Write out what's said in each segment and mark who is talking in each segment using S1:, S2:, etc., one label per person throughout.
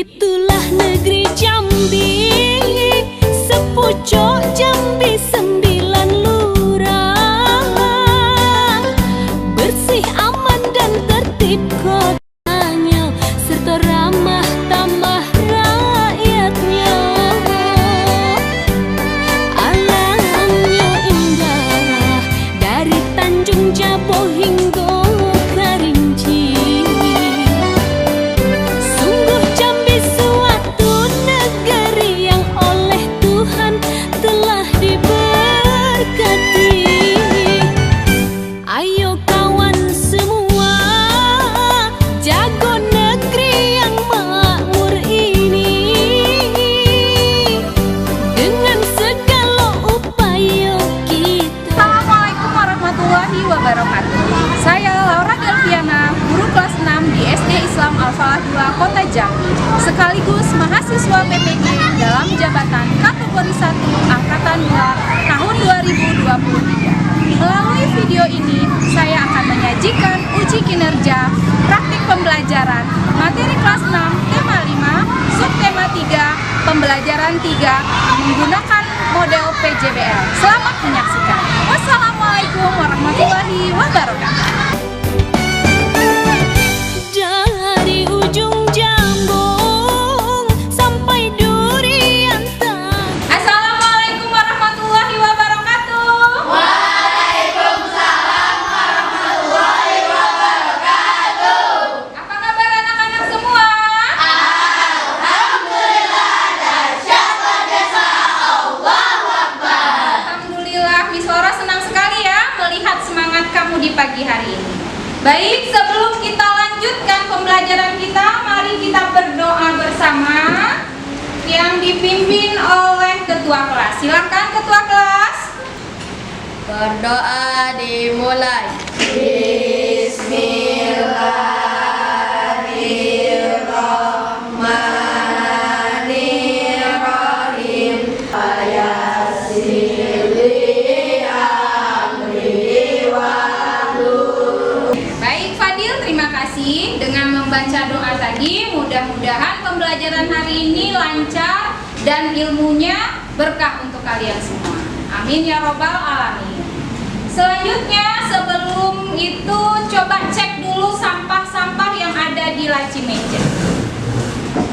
S1: Itulah negeri Jambi, sepucuk Jambi 9 lurah. Bersih, aman dan tertib kotanya, serta ramah tamah rakyatnya. Alamnya indah dari Tanjung Jabo hingga Kerinci. Sungguh Jambi suatu negeri yang oleh Tuhan telah diberkati. Ayo kawan semua, jago negeri yang makmur ini. Dengan segala upaya kita.
S2: Assalamualaikum warahmatullahi wabarakatuh. Saya Laura Delviana, guru kelas 6 di SD Islam Al-Falah 2 Kota Jambi, sekaligus mahasiswa PPG dalam jabatan kategori 1 Angkatan 2 tahun 2023. Melalui video ini, saya akan menyajikan uji kinerja praktik pembelajaran materi kelas 6 tema 5, subtema 3, pembelajaran 3 menggunakan model PJBL. Selamat menyaksikan. Wassalamualaikum warahmatullahi wabarakatuh.
S1: Dari ujung Jambung sampai Durian Tangga.
S2: Assalamualaikum warahmatullahi wabarakatuh.
S3: Waalaikumsalam warahmatullahi wabarakatuh.
S2: Apa kabar anak-anak semua?
S3: Alhamdulillah, dahsyat luar biasa. Allahu Akbar.
S2: Alhamdulillah, Miss Laura senang sekali ya melihat semangat kamu di pagi hari ini. Baik, sebelum kita lanjutkan pembelajaran kita, mari kita berdoa bersama yang dipimpin oleh ketua kelas. Silakan ketua kelas.
S3: Berdoa dimulai. Bismillahirrahmanirrahim.
S2: Baik Fadil, terima kasih. Dengan membaca doa tadi, mudah-mudahan pembelajaran hari ini lancar dan ilmunya berkah untuk kalian semua. Amin ya robbal alamin. Selanjutnya, sebelum itu coba cek dulu sampah-sampah yang ada di laci meja.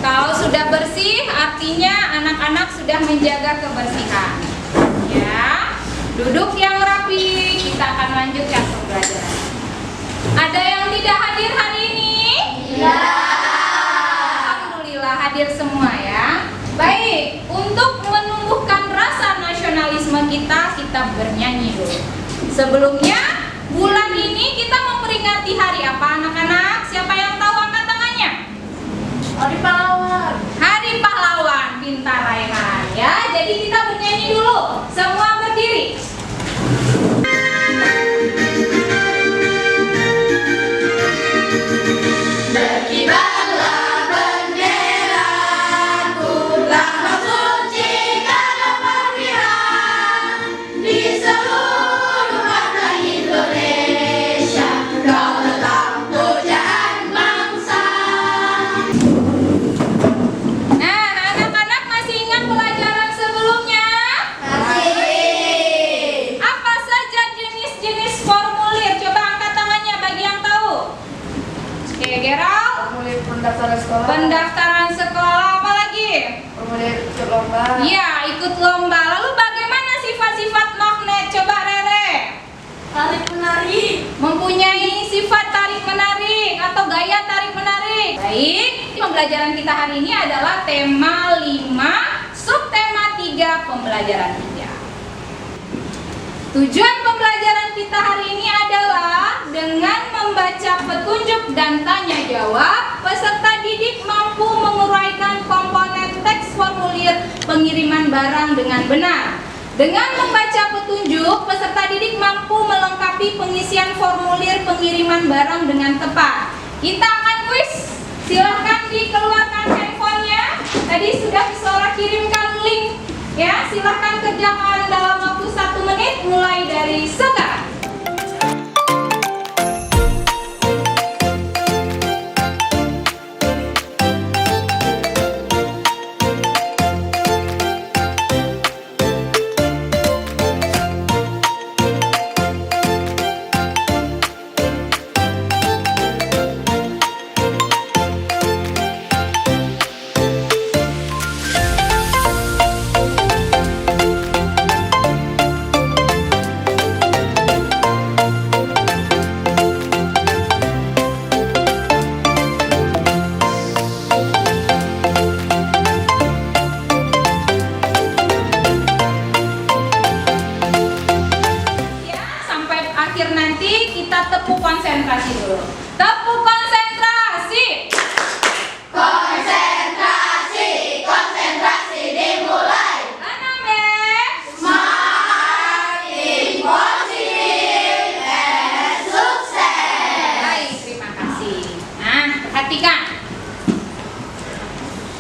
S2: Kalau sudah bersih, artinya anak-anak sudah menjaga kebersihan. Ya, duduk yang rapi. Kita akan lanjutkan pembelajaran. Ada yang tidak hadir hari ini?
S3: Ya.
S2: Alhamdulillah hadir semua ya. Baik, untuk menumbuhkan rasa nasionalisme kita bernyanyi dulu. Sebelumnya, bulan ini kita memperingati hari apa anak-anak? Siapa yang tahu angkat tangannya?
S3: Hari pahlawan.
S2: Hari pahlawan, pintar Raihan ya. Jadi kita bernyanyi dulu. Semua berdiri.
S3: Berkibarlah bendera, tulang mensucikan kemerdekaan di seluruh tanah Indonesia. Kau tetap pujaan bangsa.
S2: Nah, anak-anak masih ingat pelajaran sebelumnya?
S3: Masih.
S2: Apa saja jenis-jenis formulir? Coba angkat tangannya bagi yang tahu. Oke, Gerald.
S3: Formulir pendaftaran sekolah.
S2: Pendaftaran sekolah, apa lagi?
S3: Formulir ikut lomba.
S2: Iya, ikut lomba. Lalu bagaimana sifat-sifat magnet? Coba Rere.
S3: Tarik menarik.
S2: Mempunyai sifat tarik menarik atau gaya tarik menarik. Baik, pembelajaran kita hari ini adalah tema 5, subtema 3, pembelajaran 3. Tujuan pembelajaran kita hari ini adalah dengan membaca petunjuk dan tanya jawab, peserta didik mampu menguraikan komponen teks formulir pengiriman barang dengan benar. Dengan membaca petunjuk, peserta didik mampu melengkapi pengisian formulir pengiriman barang dengan tepat. Kita akan kuis. Silahkan dikeluarkan handphonenya. Tadi sudah Miss kirimkan link. Ya, silahkan kerjakan dalam waktu 1 menit mulai dari sekarang.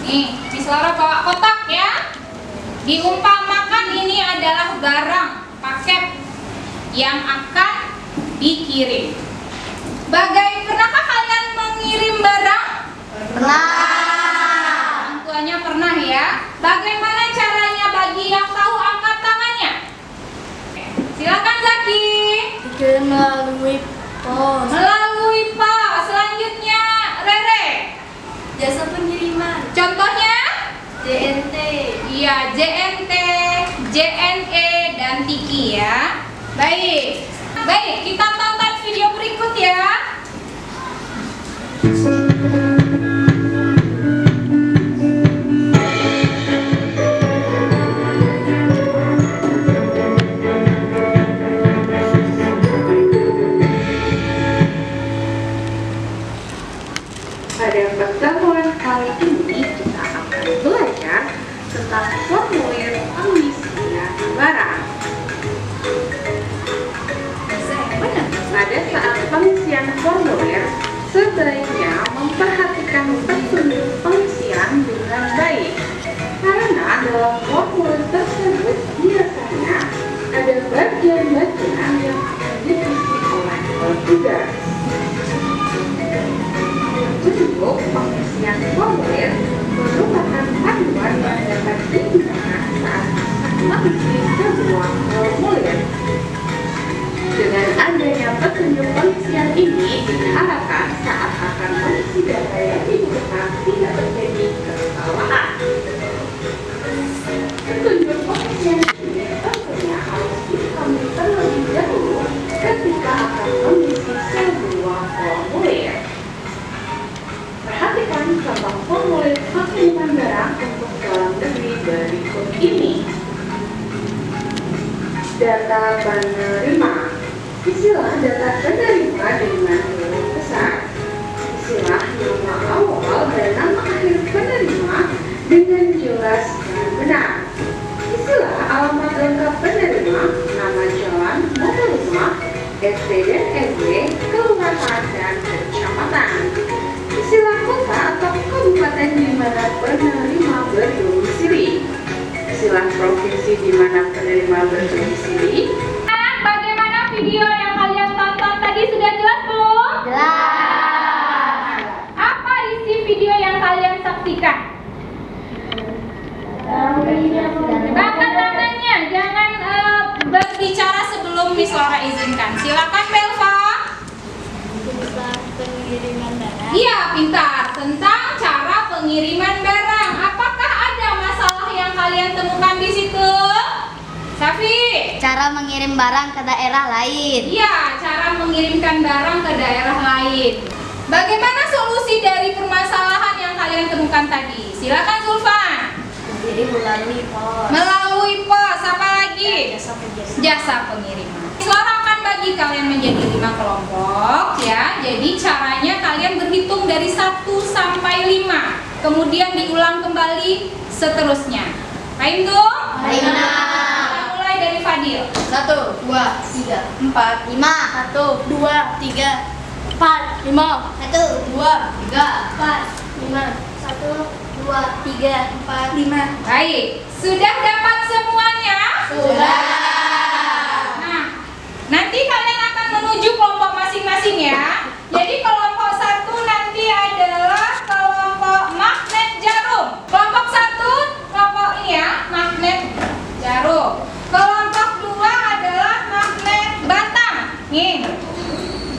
S2: Nih, Miss Laura bawa kotak ya. Diumpamakan ini adalah barang, paket yang akan dikirim. Pernahkah kalian mengirim barang?
S3: Pernah.
S2: Orang tuanya pernah ya. Bagaimana caranya bagi yang tahu angkat tangannya? Silakan Zaki.
S3: Dikirim melalui pos.
S2: Melalui pos. Selanjutnya Rere.
S3: Jasa pengiriman.
S2: Contohnya?
S3: JNT.
S2: Iya, JNT, JNE, dan Tiki ya. Baik, kita tonton video berikut ya.
S4: Pada pertemuan kali ini kita akan belajar tentang formulir pengisian barang. Pada saat pengisian formulir, sebaiknya memperhatikan petunjuk pengisian dengan baik. Karena dalam formulir tersebut biasanya ada bagian-bagian yang akan diisi oleh petugas. Petunjuk pengisian formulir merupakan panduan yang dapat digunakan saat mengisi sebuah formulir. Dengan adanya petunjuk pengisian ini diharapkan saat akan mengisi data yang dibutuhkan tidak terjadi kesalahan. Petunjuk pengisian ini tentunya harus dipahami terlebih dahulu ketika akan mengisi sebuah formulir. Perhatikan contoh formulir pengiriman barang untuk dalam negeri berikut ini. Data penerima. Isilah data penerima dengan huruf besar. Isilah nama awal dan nama akhir penerima dengan jelas dan benar. Isilah alamat lengkap penerima, nama jalan, nomor rumah, RT dan RW, kelurahan dan kecamatan. Isilah kota atau kabupaten di mana penerima berdomisili. Isilah provinsi di mana penerima berdomisili.
S2: Bagaimana video yang kalian tonton tadi, sudah jelas belum?
S3: Jelas.
S2: Apa isi video yang kalian saksikan? Angkat tangannya, jangan berbicara sebelum Miss Laura izinkan. Silakan Belva.
S3: Pengiriman barang.
S2: Iya, pintar. Tentang cara pengiriman barang. Apakah ada masalah yang kalian temukan di situ? Safi.
S3: Cara mengirim barang ke daerah lain.
S2: Iya, cara mengirimkan barang ke daerah lain. Bagaimana solusi dari permasalahan yang kalian temukan tadi? Silakan Zulfan.
S3: Mengirim melalui pos.
S2: Melalui pos, apa lagi?
S3: Jasa
S2: pengiriman. Laura akan bagi kalian menjadi 5 kelompok ya. Jadi caranya kalian berhitung dari 1 sampai 5. Kemudian diulang kembali seterusnya. Paham tuh? Kita mulai dari Fadil.
S3: 1, 2, 3, 4, 5. 1, 2, 3, 4, 5. 1, 2, 3, 4, 5. 1, 2, 3, 4, 5.
S2: Baik, sudah dapat semuanya?
S3: Sudah.
S2: Nah, nanti kalian akan menuju kelompok masing-masing ya. Jadi kelompok 1 nanti adalah kelompok magnet jarum. Kelompok 1, kelompok ini ya, magnet jarum. Kelompok 2 adalah magnet batang. Nih.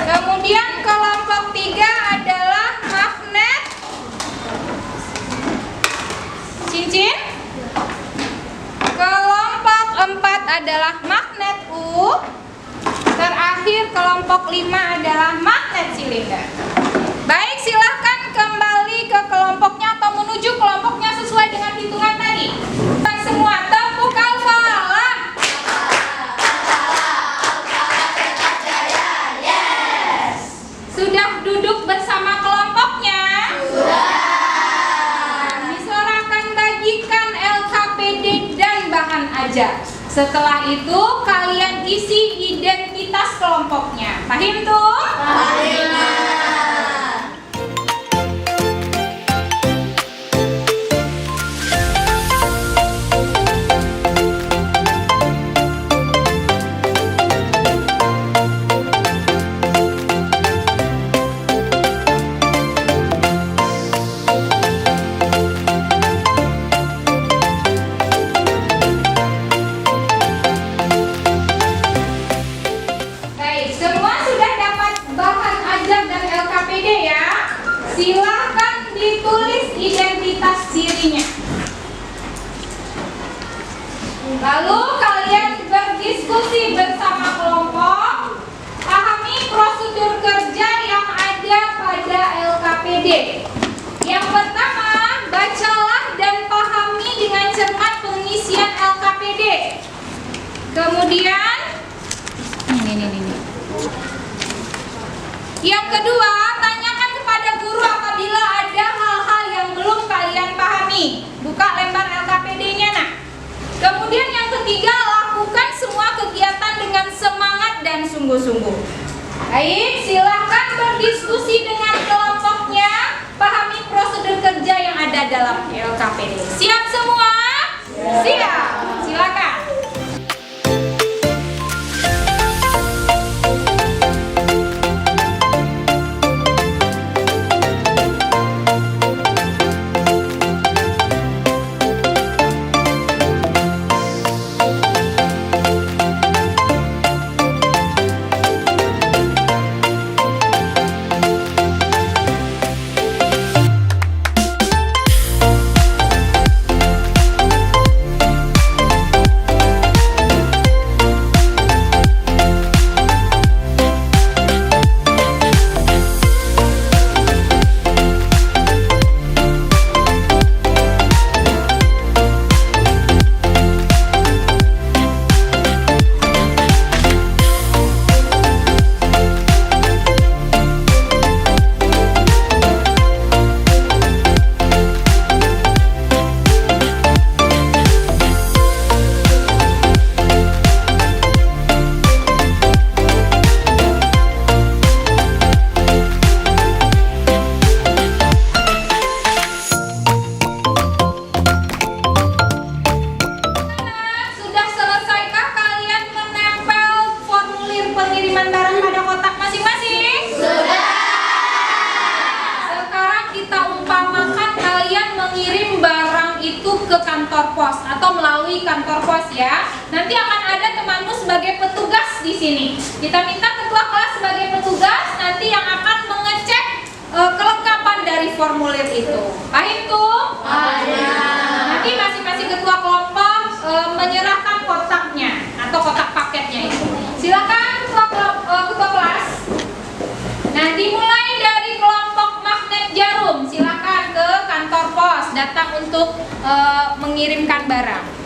S2: Kemudian kelompok 3 adalah magnet cincin. Kelompok 4 adalah magnet U. Terakhir kelompok 5 adalah magnet silinder. Baik, silahkan kembali ke kelompoknya atau menuju kelompoknya sesuai dengan hitungan tadi. Kita semua tepuk al-falah. Sudah duduk bersama kelompoknya? Miss Laura akan bagikan LKPD dan bahan ajar. Setelah itu kalian isi identitas kelompoknya. Paham tuh? sungguh-sungguh. Baik, silahkan berdiskusi dengan kelompoknya, pahami prosedur kerja yang ada dalam LKPD. Siap semua? Siap. Silakan. Sudah selesaikah kalian menempel formulir pengiriman barang pada kotak masing-masing? Sudah. Sekarang kita umpamakan kalian mengirim barang itu ke kantor pos atau melalui kantor pos ya. Nanti akan ada temanmu sebagai petugas di sini. Kita minta ketua kelas sebagai petugas nanti yang akan mengecek kelengkapan dari formulir itu. Paham tuh? Nanti masing-masing ketua kelompok menyerahkan kotaknya atau kotak paketnya itu. Silakan ketua kelas. Nah, dimulai dari kelompok magnet jarum. Silakan ke kantor pos datang untuk mengirimkan barang.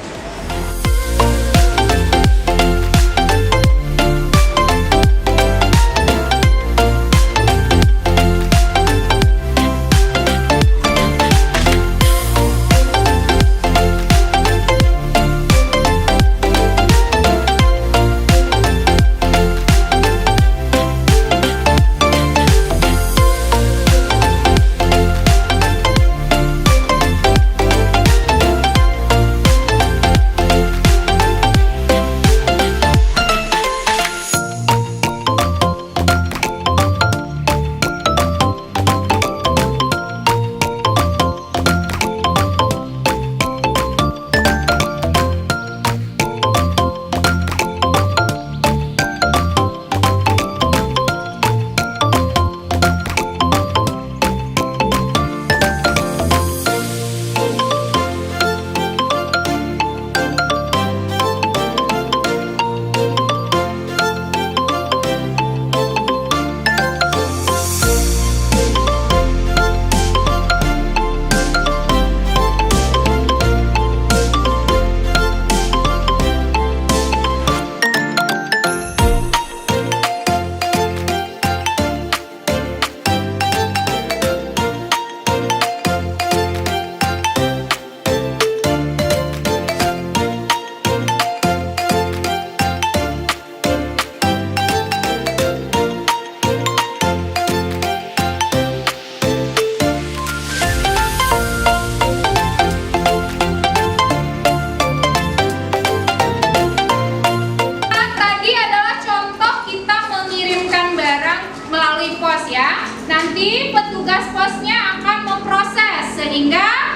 S2: Nanti petugas posnya akan memproses sehingga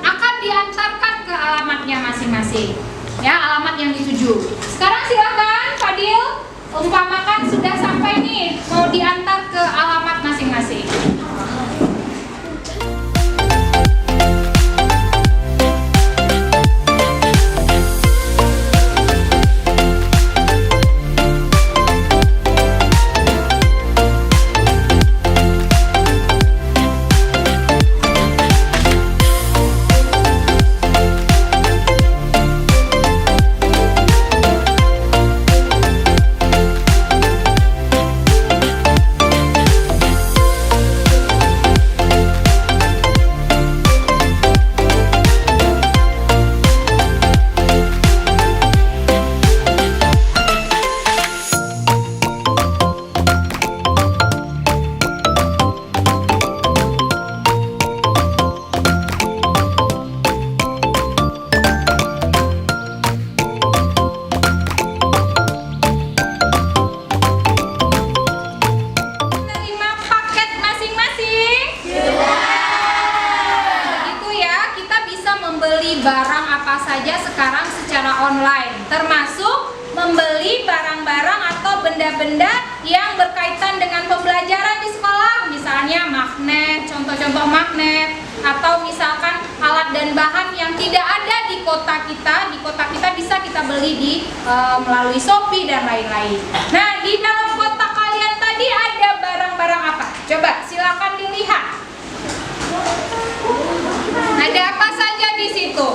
S2: akan diantarkan ke alamatnya masing-masing. Ya, alamat yang dituju. Sekarang silakan Fadil, umpamakan sudah sampai nih, mau diantar ke alamat masing-masing. barang apa saja sekarang secara online, termasuk membeli barang-barang atau benda-benda yang berkaitan dengan pembelajaran di sekolah, misalnya magnet, contoh-contoh magnet, atau misalkan alat dan bahan yang tidak ada di kota kita. Di kota kita bisa kita beli melalui Shopee dan lain-lain. Nah, di dalam kotak kalian tadi ada barang-barang apa? Coba silakan dilihat. Ada apa saja di situ?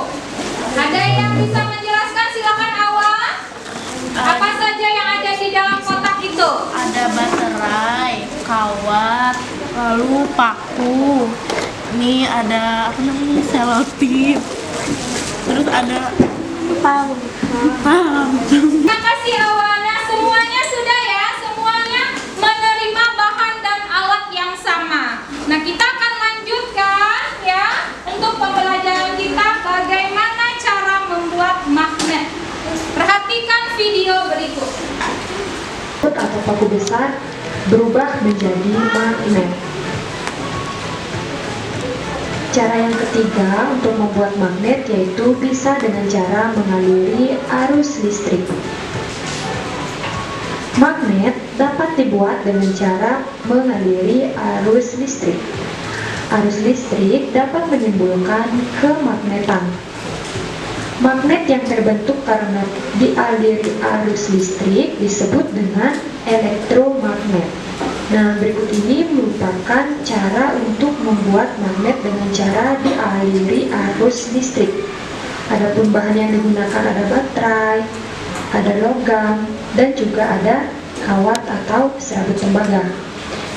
S2: Ada yang bisa menjelaskan? Silakan Awan. Apa saja yang ada di dalam kotak itu?
S3: Ada baterai, kawat, lalu paku. Ini ada apa namanya, selotip. Terus ada pam.
S2: Terima kasih Awana. Semuanya sudah ya, semuanya menerima bahan dan alat yang sama. Nah, kita akan lanjutkan ya untuk pembelajaran kita bagaimana cara membuat magnet. Perhatikan video berikut.
S4: Atau paku besar berubah menjadi magnet. Cara yang ketiga untuk membuat magnet yaitu bisa dengan cara mengaliri arus listrik. Magnet dapat dibuat dengan cara mengaliri arus listrik. Arus listrik dapat menimbulkan kemagnetan. Magnet yang terbentuk karena dialiri arus listrik disebut dengan elektromagnet. Nah, berikut ini merupakan cara untuk membuat magnet dengan cara dialiri arus listrik. Adapun bahan yang digunakan ada baterai, ada logam, dan juga ada kawat atau serabut tembaga.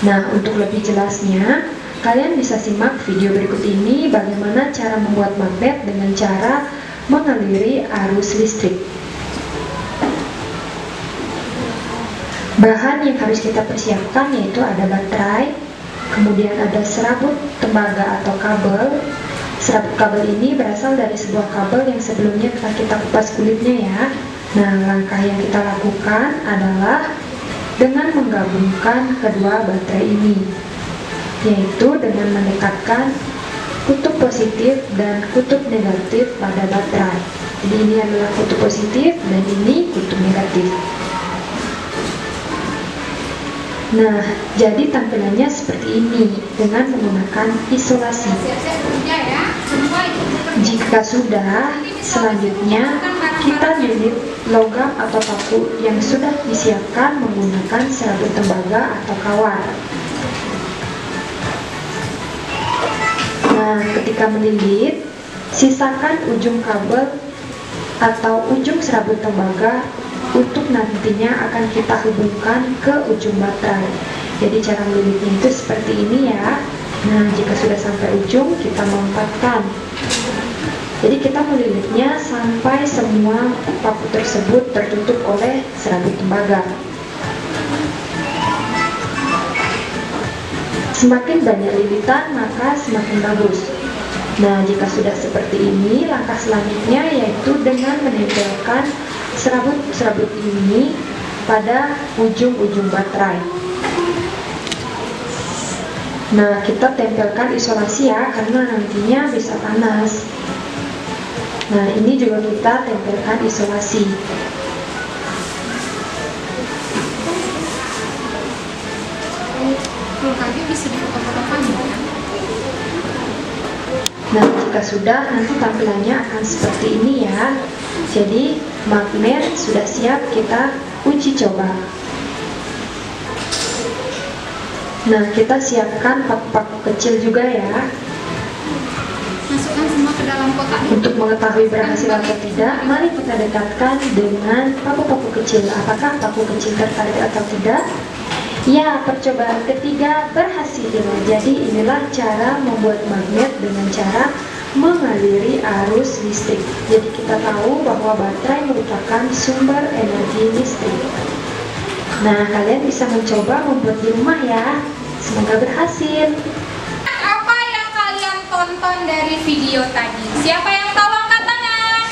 S4: Nah, untuk lebih jelasnya, kalian bisa simak video berikut ini bagaimana cara membuat magnet dengan cara mengaliri arus listrik. Bahan yang harus kita persiapkan yaitu ada baterai, kemudian ada serabut tembaga atau kabel. Serabut kabel ini berasal dari sebuah kabel yang sebelumnya kita kupas kulitnya ya. Nah, langkah yang kita lakukan adalah dengan menggabungkan kedua baterai ini, yaitu dengan mendekatkan kutub positif dan kutub negatif pada baterai. Jadi ini adalah kutub positif dan ini kutub negatif. Nah, jadi tampilannya seperti ini dengan menggunakan isolasi. Jika sudah, selanjutnya kita lilit logam atau paku yang sudah disiapkan menggunakan serabut tembaga atau kawat. Nah, ketika melilit, sisakan ujung kabel atau ujung serabut tembaga untuk nantinya akan kita hubungkan ke ujung baterai. Jadi cara melilitnya itu seperti ini ya. Nah, jika sudah sampai ujung, kita lompatkan. Jadi kita melilitnya sampai semua paku tersebut tertutup oleh serabut tembaga. Semakin banyak lilitan, maka semakin bagus. Nah, jika sudah seperti ini, langkah selanjutnya yaitu dengan menempelkan serabut-serabut ini pada ujung-ujung baterai. Nah, kita tempelkan isolasi ya, karena nantinya bisa panas. Nah, ini juga kita tempelkan isolasi.
S2: Bisa dipotong-potong ya.
S4: Nah, jika sudah, nanti tampilannya akan seperti ini ya. Jadi, magnet sudah siap kita uji coba. Nah, kita siapkan paku-paku kecil juga ya.
S2: Masukkan semua ke dalam kotak.
S4: Untuk mengetahui berhasil atau tidak, mari kita dekatkan dengan paku-paku kecil. Apakah paku kecil tertarik atau tidak? Ya, percobaan ketiga berhasil. Jadi inilah cara membuat magnet dengan cara mengaliri arus listrik. Jadi kita tahu bahwa baterai merupakan sumber energi listrik. Nah, kalian bisa mencoba membuat di rumah ya. Semoga berhasil.
S2: Apa yang kalian tonton dari video tadi? Siapa yang tahu angkat tangan?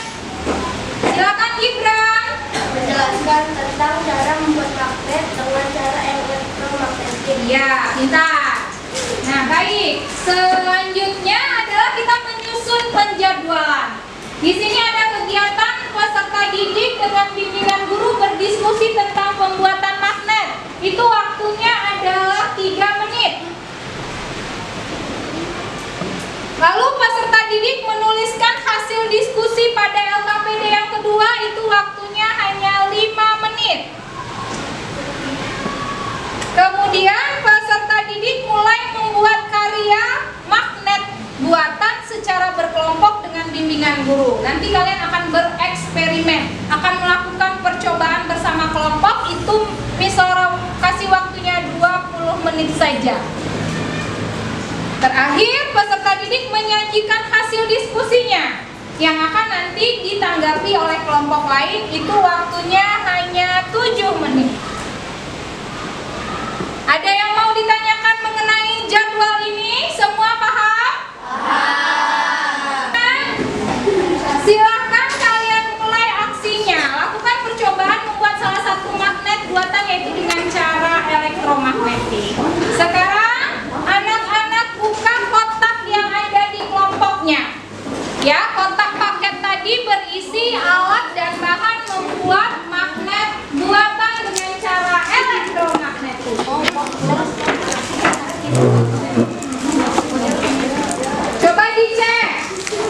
S2: Silakan Gibran.
S3: Menjelaskan tentang cara membuat magnet dengan cara elektromagnetik.
S2: Ya, pintar. Nah, baik. Selanjutnya adalah kita menyusun penjadwalan. Lalu peserta didik menuliskan hasil diskusi pada LKPD yang kedua, itu waktunya hanya 5 menit. Kemudian peserta didik mulai membuat karya magnet buatan secara berkelompok dengan bimbingan guru. Nanti kalian akan bereksperimen, akan melakukan percobaan bersama kelompok. Itu misalnya kasih waktunya 20 menit saja. Terakhir, peserta didik menyajikan hasil diskusinya yang akan nanti ditanggapi oleh kelompok lain. Itu waktunya hanya 7 menit. Ada yang mau ditanyakan mengenai jadwal ini? Semua paham? Silahkan kalian mulai aksinya. Lakukan percobaan membuat salah satu magnet buatan, yaitu dengan cara elektromagnetik. Sekarang anak-anak buka kotak yang ada di kelompoknya. Ya, kotak paket tadi berisi alat dan bahan membuat magnet buatan dengan cara elektromagnetik. Coba dicek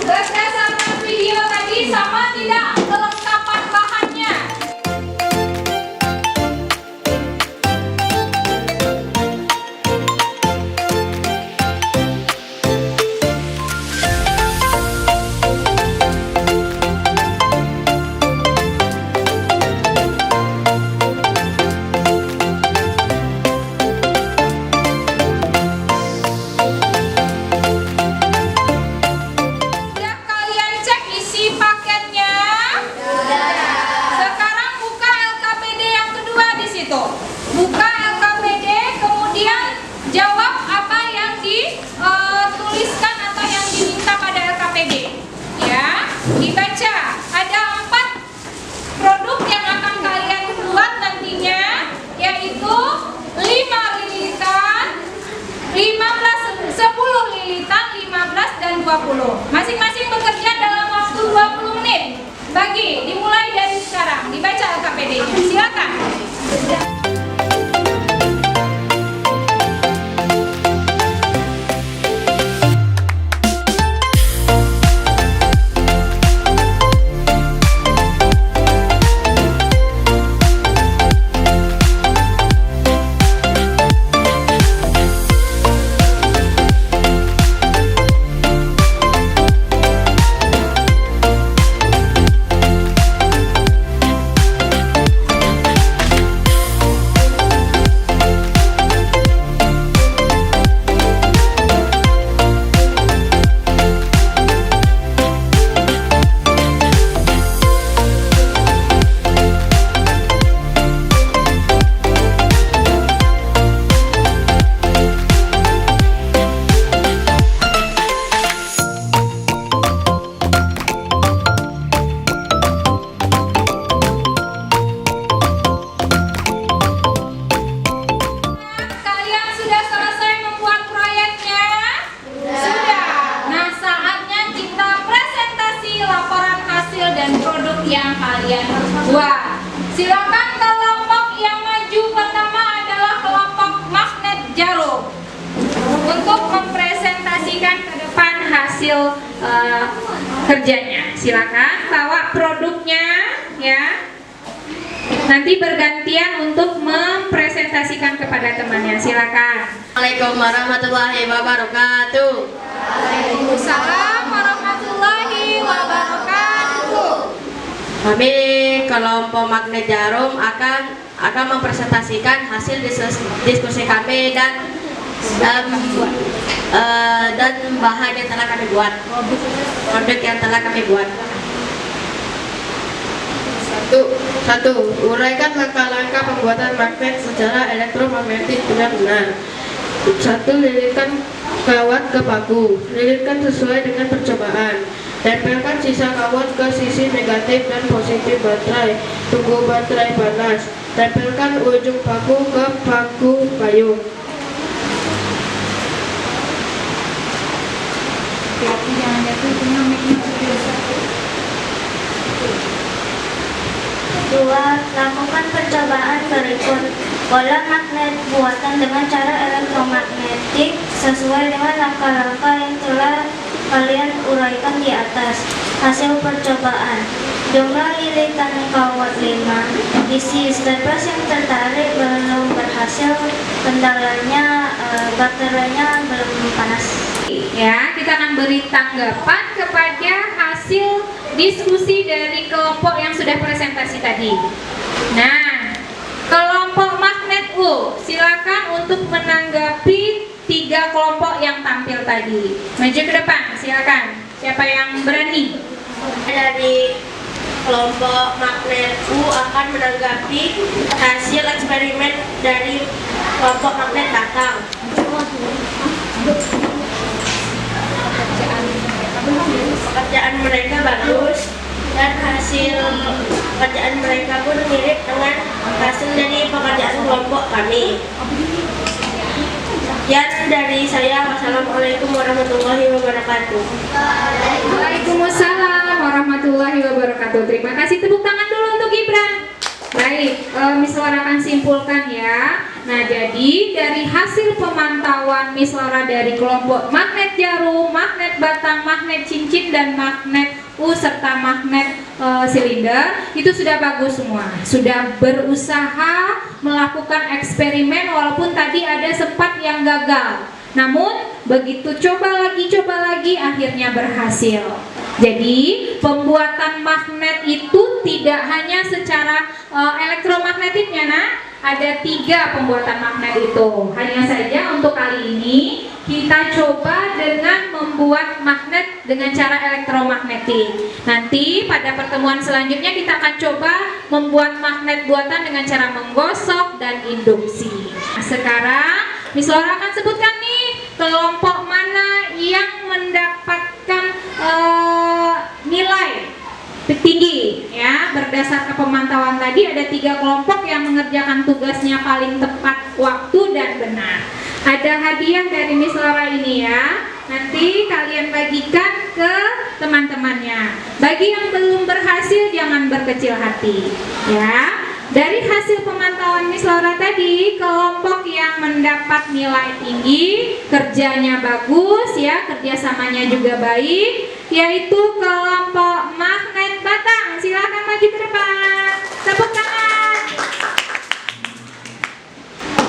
S2: berdasarkan video tadi sama tidak kelengkapan bahannya. Sudah kalian cek isi paketnya? Sekarang buka LKPD yang kedua di situ. Buka LKPD, kemudian jawab apa yang dituliskan atau yang diminta pada LKPD. Ya, dibaca. Ada 4 produk yang akan kalian buat nantinya, yaitu 5 lilitan, 10 lilitan, 15 dan 20. Masing-masing bekerja dalam waktu 20 menit. Bagi, dimulai dari sekarang. Dibaca LKPD-nya. Silakan. Kalian sudah selesai membuat proyeknya? Sudah. Nah, saatnya kita presentasi laporan hasil dan produk yang kalian buat. Silakan kelompok yang maju pertama adalah kelompok magnet jarum untuk mempresentasikan ke depan hasil kerjanya. Silakan bawa produknya, ya. Nanti bergantian untuk mempresentasikan kepada temannya. Silakan.
S3: Assalamualaikum warahmatullahi wabarakatuh.
S2: Waalaikumsalam warahmatullahi wabarakatuh.
S3: Kami kelompok magnet jarum akan mempresentasikan hasil diskusi kami dan bahan yang telah kami buat, produk yang telah kami buat.
S5: Satu, uraikan langkah-langkah pembuatan magnet secara elektromagnetik dengan benar. 1. Lilitkan kawat ke paku. Lilitkan sesuai dengan percobaan. Tempelkan sisa kawat ke sisi negatif dan positif baterai. Tunggu baterai panas. Tempelkan ujung paku ke paku payung.
S6: Dua, lakukan percobaan berikut. Bola magnet buatan dengan cara elektromagnetik sesuai dengan langkah-langkah yang telah kalian uraikan di atas. Hasil percobaan. Jumlah lilitan kawat 5. Isi staples yang tertarik belum berhasil. Kendalanya baterainya belum panas.
S2: Ya, kita akan beri tanggapan kepada hasil diskusi dari kelompok yang sudah presentasi tadi. Nah, kelompok magnet U, silakan untuk menanggapi 3 kelompok yang tampil tadi. Maju ke depan, silakan. Siapa yang berani?
S3: Dari kelompok magnet U akan menanggapi hasil eksperimen dari kelompok magnet Batang. Pekerjaan mereka bagus dan hasil pekerjaan mereka pun mirip dengan hasil dari pekerjaan kelompok kami. Sekian dari saya. Wassalamualaikum warahmatullahi wabarakatuh.
S2: Waalaikumsalam warahmatullahi wabarakatuh. Terima kasih, tepuk tangan dulu untuk Gibran. Baik, Miss Laura akan simpulkan ya. Nah, jadi dari hasil pemantauan Miss Laura dari kelompok magnet jarum, magnet batang, magnet cincin, dan magnet U serta magnet silinder itu sudah bagus semua. Sudah berusaha melakukan eksperimen walaupun tadi ada sempat yang gagal. Namun begitu coba lagi akhirnya berhasil. Jadi pembuatan magnet itu tidak hanya secara elektromagnetiknya, nah ada 3 pembuatan magnet itu. Hanya saja untuk kali ini kita coba dengan membuat magnet dengan cara elektromagnetik. Nanti pada pertemuan selanjutnya kita akan coba membuat magnet buatan dengan cara menggosok dan induksi. Nah, sekarang Miss Laura akan sebutkan nih kelompok mana yang mendapatkan nilai tinggi ya. Berdasarkan pemantauan tadi ada 3 kelompok yang mengerjakan tugasnya paling tepat waktu dan benar. Ada hadiah dari Miss Laura ini ya. Nanti kalian bagikan ke teman-temannya. Bagi yang belum berhasil jangan berkecil hati ya. Dari hasil pemantauan Miss Laura tadi, kelompok yang mendapat nilai tinggi, kerjanya bagus ya, kerjasamanya juga baik, yaitu kelompok magnet batang. Silakan maju ke depan. Tepuk tangan.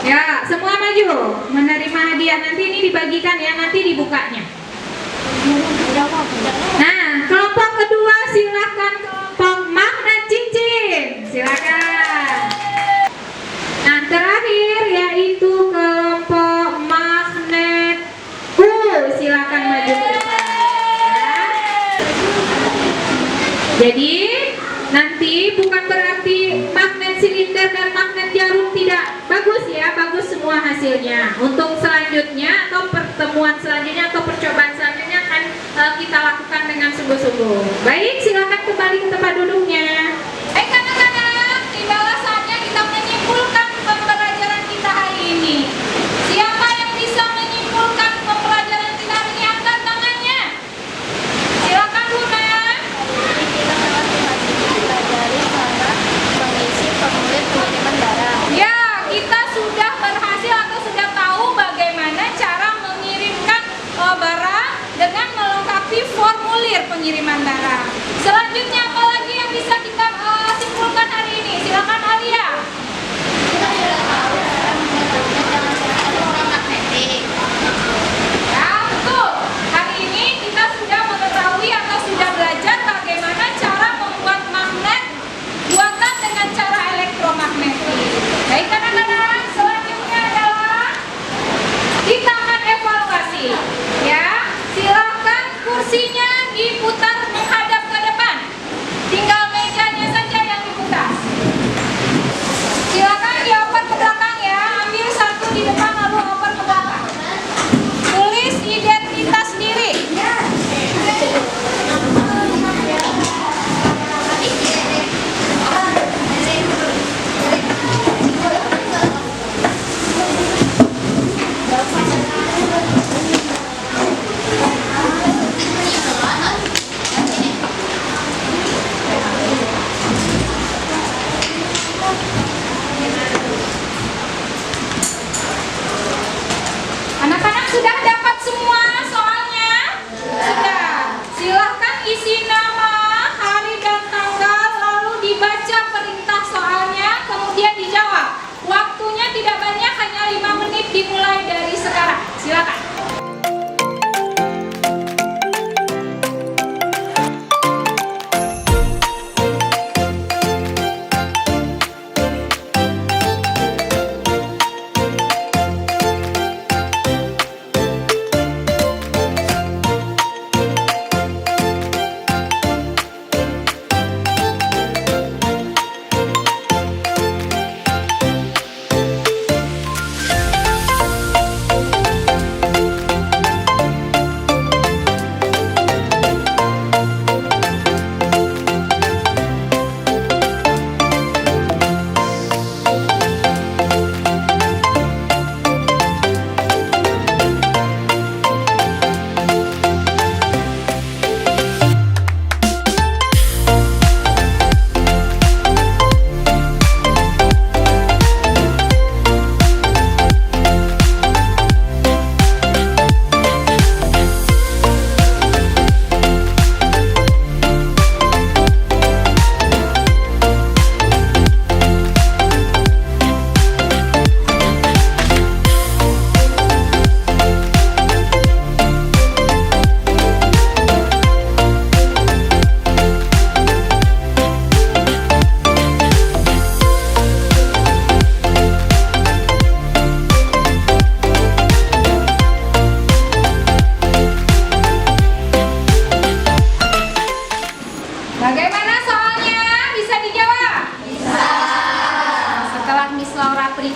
S2: Ya, semua maju. Menerima hadiah nanti ini dibagikan ya, nanti dibukanya. Nah, kelompok kedua silakan kelompok magnet cincin. Silakan. Nah, terakhir yaitu kelompok magnet U. Silakan maju ke depan. Ya. Jadi nanti bukan berarti magnet silinder dan magnet jarum tidak bagus ya, bagus semua hasilnya. Untuk selanjutnya atau pertemuan selanjutnya atau percobaan selanjutnya akan kita lakukan dengan sungguh-sungguh. Baik, silakan kembali ke tempat duduknya. Baik anak-anak, tibalah saatnya kita menyimpulkan pembelajaran kita hari ini. Siapa yang bisa menyimpulkan pembelajaran kita hari ini, angkat tangannya. Silakan Bunda.
S6: Kita telah mempelajari cara mengisi formulir pengiriman barang.
S2: Ya, kita sudah berhasil atau sudah tahu bagaimana cara mengirimkan barang dengan melengkapi formulir pengiriman barang. Selanjutnya apa lagi yang bisa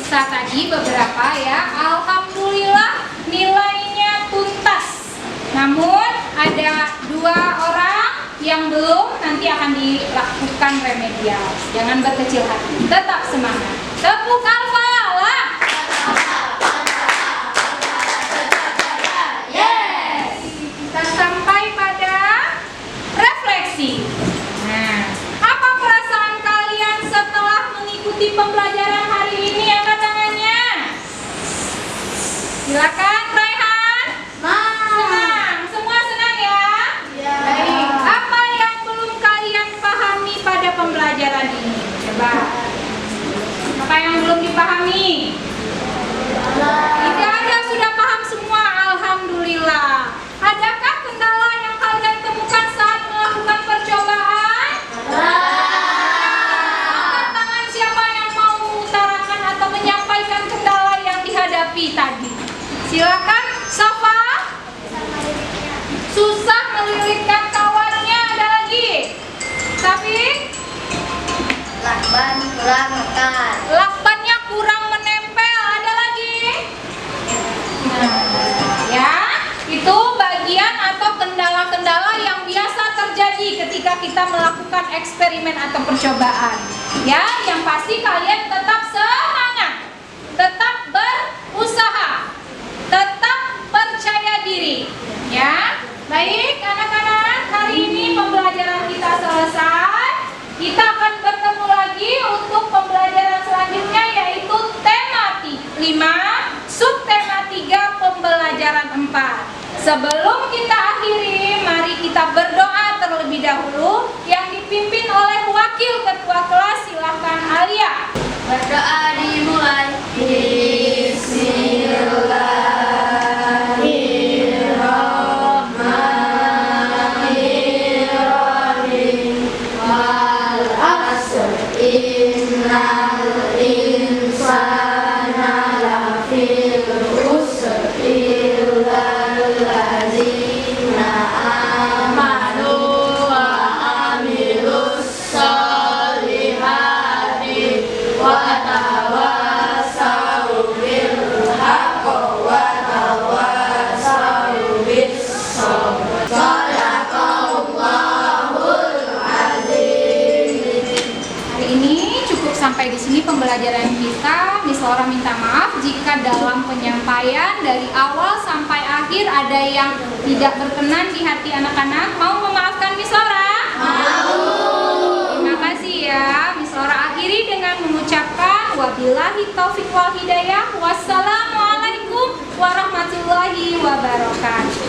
S2: periksa tadi beberapa ya. Alhamdulillah nilainya tuntas. Namun ada 2 orang yang belum, nanti akan dilakukan remedial. Jangan berkecil hati, tetap semangat. Tepuk Alfa lah. Yes. Kita sampai pada refleksi. Nah, apa perasaan kalian setelah mengikuti pembelajaran hari ini? Angkat tangannya. Silakan Raihan. Senang. Semua senang ya? Baik. Apa yang belum kalian pahami pada pembelajaran ini? Coba. Apa yang belum dipahami? Tidak ada, sudah paham semua. Alhamdulillah. Adakah kendala yang kalian temukan saat melakukan percobaan? Angkat tangan siapa yang mau mengutarakan atau menyampaikan kendala yang dihadapi tadi. Silakan, Safa. Susah melilitkan kawannya, ada lagi. Safi?
S3: Lakban kurang lekat.
S2: Lakbannya kurang menempel, ada lagi. Nah, ya, itu bagian atau kendala-kendala yang biasa terjadi ketika kita melakukan eksperimen atau percobaan. Ya, yang pasti kalian tetap semangat, tetap berusaha, tetap percaya diri. Ya, baik anak-anak, hari ini pembelajaran kita selesai. Kita akan bertemu lagi untuk pembelajaran selanjutnya, yaitu tema 5, subtema 3, pembelajaran 4. Sebelum kita akhiri, mari kita berdoa terlebih dahulu yang dipimpin oleh wakil ketua kelas. Silahkan Alia.
S3: Berdoa dimulai. Bismillahirrahmanirrahim. Wal asr innal insana lafil khusr illal ladzina amanu wa amilus solihati wa tawassaw bil haqqi wa tawassaw bis sabr. Shadaqallahul azim.
S2: Hari ini cukup sampai di sini pembelajaran kita. Miss Laura minta maaf jika dalam penyampaian dari awal sampai akhir ada yang tidak berkenan di hati anak-anak. Mau memaafkan Miss Laura? Mau. Terima kasih ya. Miss Laura akhiri dengan mengucapkan wabillahi taufiq wal hidayah. Wassalamualaikum warahmatullahi wabarakatuh.